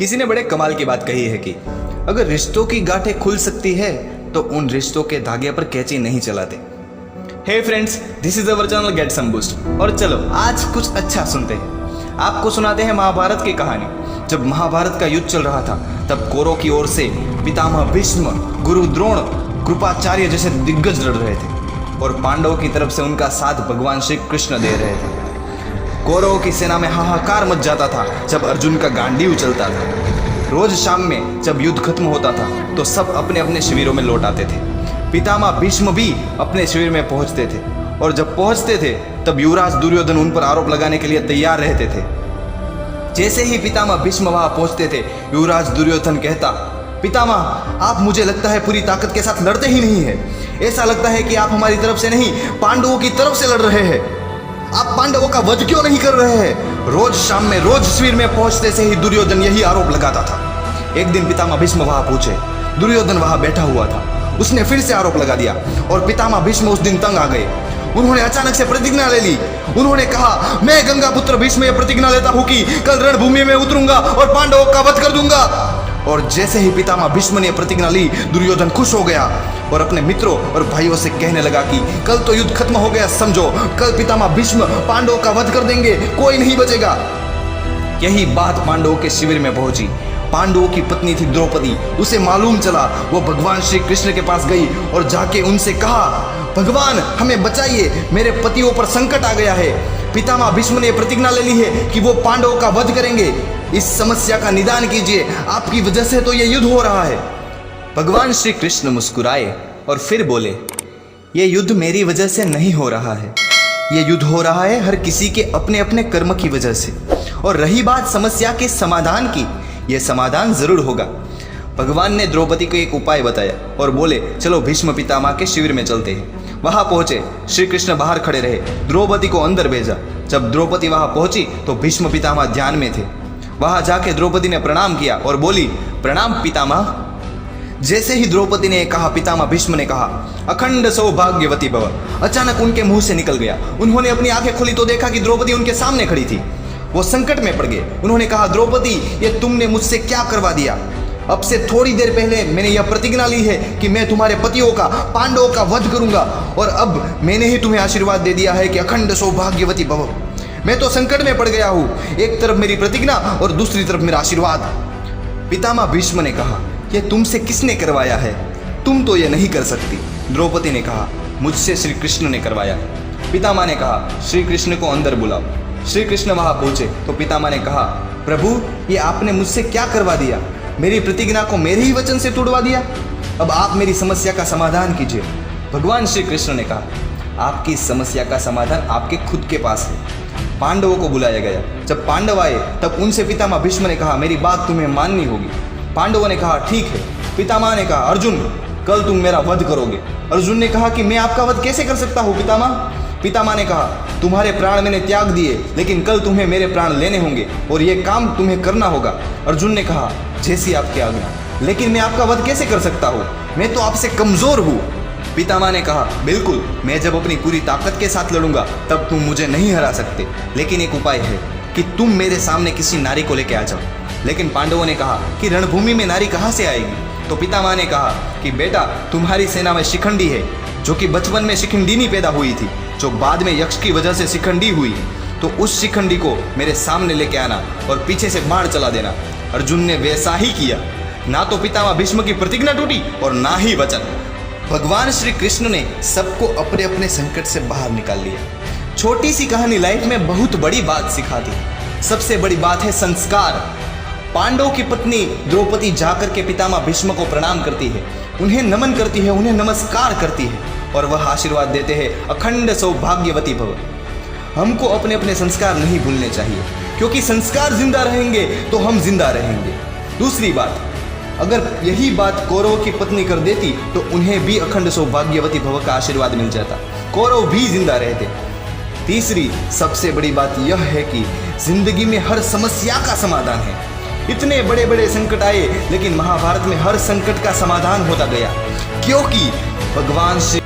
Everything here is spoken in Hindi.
किसी ने बड़े कमाल की बात कही है कि अगर रिश्तों की गांठें खुल सकती है तो उन रिश्तों के धागे पर कैंची नहीं चलाते। Hey friends, this is our channel get some boost. और चलो आज कुछ अच्छा सुनते हैं। आपको सुनाते हैं महाभारत की कहानी। जब महाभारत का युद्ध चल रहा था तब कौरवों की ओर से पितामह भीष्म, गुरु द्रोण, कृपाचार्य जैसे दिग्गज लड़ रहे थे और पांडवों की तरफ से उनका साथ भगवान श्री कृष्ण दे रहे थे। कौरवों की सेना में हाहाकार मच जाता था जब अर्जुन का गांडीव चलता था। रोज शाम में जब युद्ध खत्म होता था तो सब अपने अपने शिविरों में लौट आते थे। पितामह भीष्म भी अपने शिविर में पहुंचते थे और जब पहुंचते थे तब युवराज दुर्योधन उन पर आरोप लगाने के लिए तैयार रहते थे। जैसे ही पितामह भीष्म वहां पहुंचते थे, युवराज दुर्योधन कहता, पितामह, आप मुझे लगता है पूरी ताकत के साथ लड़ते ही नहीं है। ऐसा लगता है कि आप हमारी तरफ से नहीं पांडवों की तरफ से लड़ रहे हैं। आप पांडवों का वध क्यों नहीं कर रहे हैं? रोज शाम में, रोज शिविर में पहुंचते से ही दुर्योधन यही आरोप लगाता था। एक दिन पितामह भीष्म वहां पहुंचे। दुर्योधन वहां बैठा हुआ था। उसने फिर से आरोप लगा दिया और पितामह भीष्म उस दिन तंग आ गए। उन्होंने अचानक से प्रतिज्ञा ले ली। उन्होंने कहा, मैं गंगा पुत्र भीष्म ये प्रतिज्ञा लेता हूं कि कल रणभूमि में उतरूंगा और पांडवों का वध कर दूंगा। और जैसे ही पितामह भीष्म ने प्रतिज्ञा ली, दुर्योधन खुश हो गया और अपने मित्रों और भाइयों से कहने लगा कि कल तो युद्ध खत्म हो गया, समझो कल पितामह भीष्म पांडवों का वध कर देंगे, कोई नहीं बचेगा। यही बात पांडवों के शिविर में पहुंची। पांडवों की पत्नी थी द्रौपदी। उसे मालूम चला। वो भगवान श्री कृष्ण के पास गई और जाके उनसे कहा, भगवान हमें बचाइए, मेरे पतियों पर संकट आ गया है। पितामह भीष्म ने प्रतिज्ञा ले ली है कि वो पांडवों का वध करेंगे। इस समस्या का निदान कीजिए, आपकी वजह से तो ये युद्ध हो रहा है। भगवान श्री कृष्ण मुस्कुराए और फिर बोले, ये युद्ध मेरी वजह से नहीं हो रहा है। ये युद्ध हो रहा है हर किसी के अपने अपने कर्म की वजह से। और रही बात समस्या के समाधान की, यह समाधान जरूर होगा। भगवान ने द्रौपदी को एक उपाय बताया और बोले, चलो भीष्म पितामह के शिविर में चलते हैं। वहां पहुंचे। श्री कृष्ण बाहर खड़े रहे। द्रौपदी को अंदर भेजा। जब द्रौपदी वहां पहुंची तो भीष्म पितामह ध्यान में थे। वहां जाके द्रौपदी ने प्रणाम किया और बोली, प्रणाम पितामह। जैसे ही द्रौपदी ने कहा, पितामह भीष्म ने कहा, अखंड सौभाग्यवती भव। अचानक उनके मुंह से निकल गया। उन्होंने अपनी आंखें खोली तो देखा कि द्रौपदी उनके सामने खड़ी थी। वो संकट में पड़ गए। उन्होंने कहा, द्रौपदी, ये तुमने मुझसे क्या करवा दिया? अब से थोड़ी देर पहले मैंने यह प्रतिज्ञा ली है कि मैं तुम्हारे पतियों का, पांडवों का वध करूंगा और अब मैंने ही तुम्हें आशीर्वाद दे दिया है कि अखंड सौभाग्यवती भव। मैं तो संकट में पड़ गया हूं। एक तरफ मेरी प्रतिज्ञा और दूसरी तरफ मेरा आशीर्वाद। पितामह भीष्म ने कहा, यह तुमसे किसने करवाया है? तुम तो यह नहीं कर सकती। द्रौपदी ने कहा, मुझसे श्री कृष्ण ने करवाया है। पितामह ने कहा, श्री कृष्ण को अंदर बुलाओ। श्री कृष्ण वहां पहुंचे तो पितामह ने कहा, प्रभु, ये आपने मुझसे क्या करवा दिया? मेरी प्रतिज्ञा को मेरे ही वचन से तोड़वा दिया। अब आप मेरी समस्या का समाधान कीजिए। भगवान श्री कृष्ण ने कहा, आपकी समस्या का समाधान आपके खुद के पास है। पांडवों को बुलाया गया। जब पांडव आए तब उनसे पितामह भीष्म ने कहा, मेरी बात तुम्हें माननी होगी। पांडवों ने कहा, ठीक है। पितामह ने कहा, अर्जुन, कल तुम मेरा वध करोगे। अर्जुन ने कहा कि मैं आपका वध कैसे कर सकता हूँ पितामह? पितामह ने कहा, तुम्हारे प्राण मैंने त्याग दिए, लेकिन कल तुम्हें मेरे प्राण लेने होंगे और ये काम तुम्हें करना होगा। अर्जुन ने कहा, जैसी आपकी आज्ञा, लेकिन मैं आपका वध कैसे कर सकता हूँ? मैं तो आपसे कमजोर हूँ। पितामह ने कहा, बिल्कुल, मैं जब अपनी पूरी ताकत के साथ लड़ूंगा तब तुम मुझे नहीं हरा सकते, लेकिन एक उपाय है कि तुम मेरे सामने किसी नारी को लेके आ जाओ। लेकिन पांडवों ने कहा कि रणभूमि में नारी कहाँ से आएगी? तो पितामह ने कहा कि बेटा, तुम्हारी सेना में शिखंडी है, जो कि बचपन में शिखंडिनी पैदा हुई थी, जो बाद में यक्ष की वजह से शिखंडी हुई। तो उस शिखंडी को मेरे सामने लेके आना और पीछे से बाण चला देना। अर्जुन ने वैसा ही किया। ना तो पितामह भीष्म की प्रतिज्ञा टूटी और ना ही वचन। भगवान श्री कृष्ण ने सबको अपने अपने संकट से बाहर निकाल लिया। छोटी सी कहानी लाइफ में बहुत बड़ी बात सिखाती है। सबसे बड़ी बात है संस्कार। पांडवों की पत्नी द्रौपदी जाकर के पितामह भीष्म को प्रणाम करती है, उन्हें नमन करती है, उन्हें नमस्कार करती है और वह आशीर्वाद देते हैं, अखंड सौभाग्यवती भव। हमको अपने अपने संस्कार नहीं भूलने चाहिए, क्योंकि संस्कार जिंदा रहेंगे तो हम जिंदा रहेंगे। दूसरी बात, अगर यही बात कौरव की पत्नी कर देती तो उन्हें भी अखंड सौभाग्यवती भव का आशीर्वाद मिल जाता, कौरव भी जिंदा रहते। तीसरी सबसे बड़ी बात यह है कि जिंदगी में हर समस्या का समाधान है। इतने बड़े बड़े संकट आए, लेकिन महाभारत में हर संकट का समाधान होता गया, क्योंकि भगवान श्री